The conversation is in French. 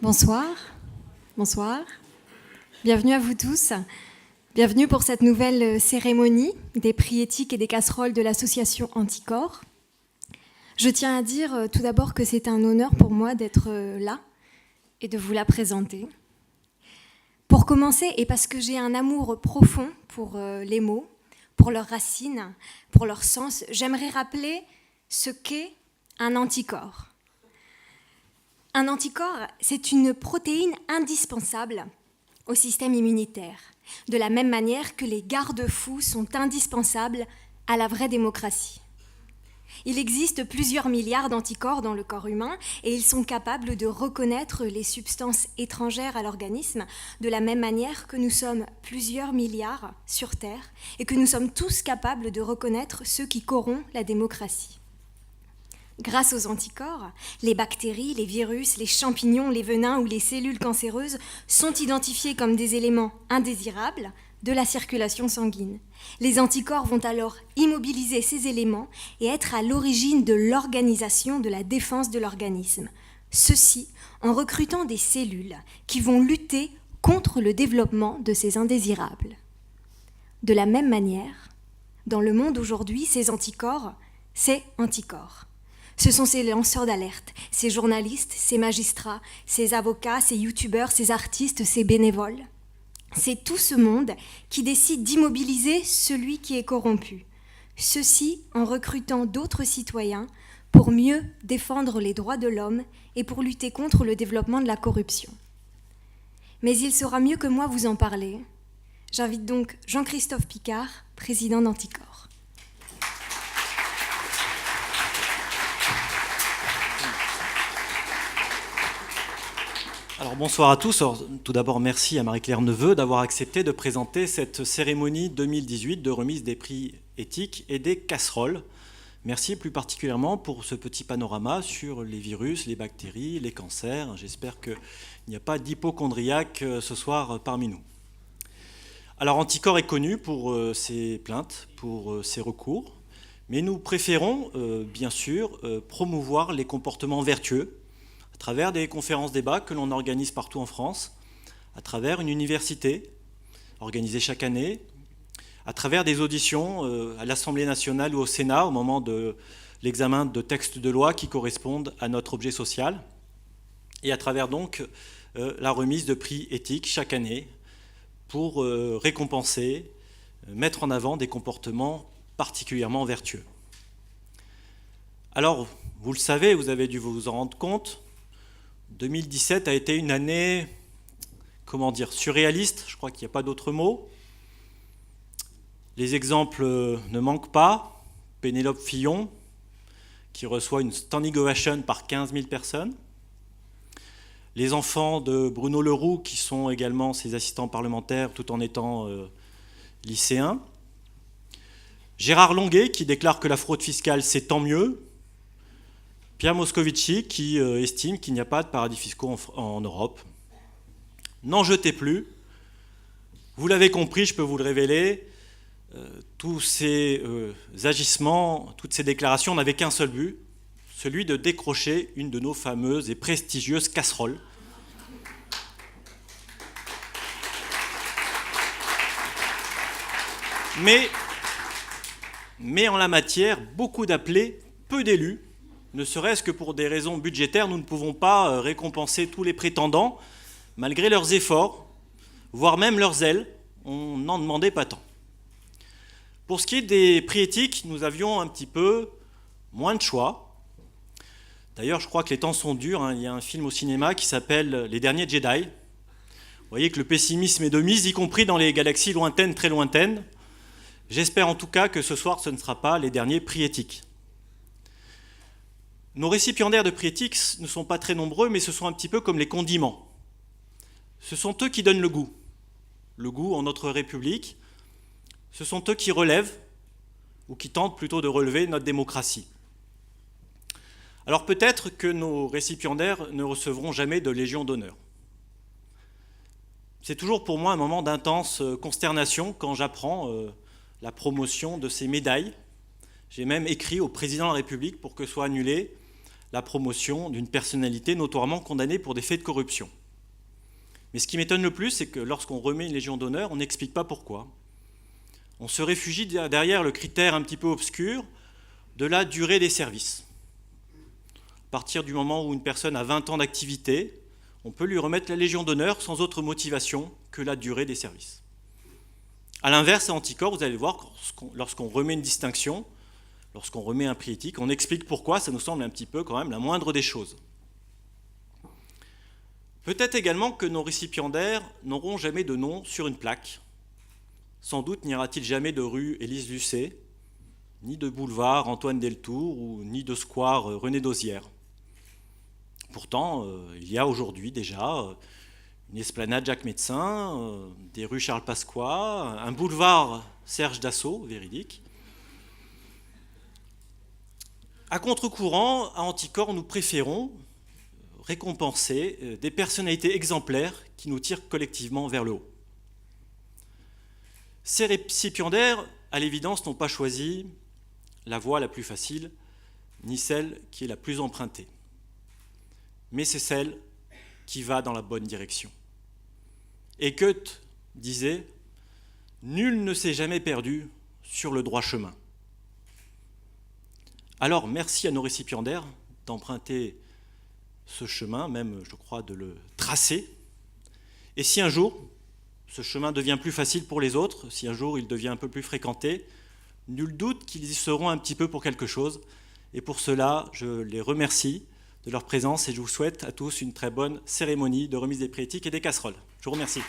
Bonsoir, bonsoir. Bienvenue à vous tous. Bienvenue pour cette nouvelle cérémonie des prix éthiques et des casseroles de l'association Anticorps. Je tiens à dire tout d'abord que c'est un honneur pour moi d'être là et de vous la présenter. Pour commencer, et parce que j'ai un amour profond pour les mots, pour leurs racines, pour leur sens, j'aimerais rappeler ce qu'est un anticorps. Un anticorps, c'est une protéine indispensable au système immunitaire, de la même manière que les garde-fous sont indispensables à la vraie démocratie. Il existe plusieurs milliards d'anticorps dans le corps humain et ils sont capables de reconnaître les substances étrangères à l'organisme de la même manière que nous sommes plusieurs milliards sur Terre et que nous sommes tous capables de reconnaître ceux qui corrompent la démocratie. Grâce aux anticorps, les bactéries, les virus, les champignons, les venins ou les cellules cancéreuses sont identifiés comme des éléments indésirables de la circulation sanguine. Les anticorps vont alors immobiliser ces éléments et être à l'origine de l'organisation de la défense de l'organisme. Ceci en recrutant des cellules qui vont lutter contre le développement de ces indésirables. De la même manière, dans le monde aujourd'hui, ces anticorps, c'est anticorps. Ce sont ces lanceurs d'alerte, ces journalistes, ces magistrats, ces avocats, ces youtubeurs, ces artistes, ces bénévoles. C'est tout ce monde qui décide d'immobiliser celui qui est corrompu. Ceci en recrutant d'autres citoyens pour mieux défendre les droits de l'homme et pour lutter contre le développement de la corruption. Mais il saura mieux que moi vous en parler. J'invite donc Jean-Christophe Picard, président d'Anticorps. Alors bonsoir à tous. Alors, tout d'abord, merci à Marie-Claire Neveu d'avoir accepté de présenter cette cérémonie 2018 de remise des prix éthiques et des casseroles. Merci plus particulièrement pour ce petit panorama sur les virus, les bactéries, les cancers. J'espère qu'il n'y a pas d'hypocondriaque ce soir parmi nous. Alors Anticorps est connu pour ses plaintes, pour ses recours, mais nous préférons bien sûr promouvoir les comportements vertueux à travers des conférences-débats que l'on organise partout en France, à travers une université organisée chaque année, à travers des auditions à l'Assemblée nationale ou au Sénat au moment de l'examen de textes de loi qui correspondent à notre objet social, et à travers donc la remise de prix éthiques chaque année pour récompenser, mettre en avant des comportements particulièrement vertueux. Alors, vous le savez, vous avez dû vous en rendre compte, 2017 a été une année, surréaliste, je crois qu'il n'y a pas d'autre mot. Les exemples ne manquent pas. Pénélope Fillon, qui reçoit une standing ovation par 15 000 personnes. Les enfants de Bruno Le Roux, qui sont également ses assistants parlementaires, tout en étant lycéens. Gérard Longuet, qui déclare que la fraude fiscale, c'est tant mieux. Pierre Moscovici, qui estime qu'il n'y a pas de paradis fiscaux en Europe. N'en jetez plus. Vous l'avez compris, je peux vous le révéler, tous ces agissements, toutes ces déclarations n'avaient qu'un seul but, celui de décrocher une de nos fameuses et prestigieuses casseroles. Mais en la matière, beaucoup d'appelés, peu d'élus. Ne serait-ce que pour des raisons budgétaires, nous ne pouvons pas récompenser tous les prétendants, malgré leurs efforts, voire même leur zèle. On n'en demandait pas tant. Pour ce qui est des prix éthiques, nous avions un petit peu moins de choix. D'ailleurs, je crois que les temps sont durs. Il y a un film au cinéma qui s'appelle « Les derniers Jedi ». Vous voyez que le pessimisme est de mise, y compris dans les galaxies lointaines, très lointaines. J'espère en tout cas que ce soir, ce ne sera pas les derniers prix éthiques. Nos récipiendaires de prix éthiques ne sont pas très nombreux, mais ce sont un petit peu comme les condiments. Ce sont eux qui donnent le goût en notre République. Ce sont eux qui relèvent, ou qui tentent plutôt de relever notre démocratie. Alors peut-être que nos récipiendaires ne recevront jamais de Légion d'honneur. C'est toujours pour moi un moment d'intense consternation quand j'apprends la promotion de ces médailles. J'ai même écrit au président de la République pour que soit annulée la promotion d'une personnalité notoirement condamnée pour des faits de corruption. Mais ce qui m'étonne le plus, c'est que lorsqu'on remet une Légion d'honneur, on n'explique pas pourquoi. On se réfugie derrière le critère un petit peu obscur de la durée des services. À partir du moment où une personne a 20 ans d'activité, on peut lui remettre la Légion d'honneur sans autre motivation que la durée des services. A l'inverse, à Anticor, vous allez voir, lorsqu'on remet une distinction, lorsqu'on remet un prix éthique, on explique pourquoi, ça nous semble un petit peu quand même la moindre des choses. Peut-être également que nos récipiendaires n'auront jamais de nom sur une plaque. Sans doute n'y aura-t-il jamais de rue Élise Lucet, ni de boulevard Antoine Deltour, ou ni de square René Dosière. Pourtant, il y a aujourd'hui déjà une esplanade Jacques Médecin, des rues Charles Pasqua, un boulevard Serge Dassault, véridique. À contre-courant, à Anticor, nous préférons récompenser des personnalités exemplaires qui nous tirent collectivement vers le haut. Ces récipiendaires, à l'évidence, n'ont pas choisi la voie la plus facile, ni celle qui est la plus empruntée. Mais c'est celle qui va dans la bonne direction. Et Goethe disait « Nul ne s'est jamais perdu sur le droit chemin ». Alors, merci à nos récipiendaires d'emprunter ce chemin, même, je crois, de le tracer. Et si un jour, ce chemin devient plus facile pour les autres, si un jour il devient un peu plus fréquenté, nul doute qu'ils y seront un petit peu pour quelque chose. Et pour cela, je les remercie de leur présence et je vous souhaite à tous une très bonne cérémonie de remise des prix éthiques et des casseroles. Je vous remercie.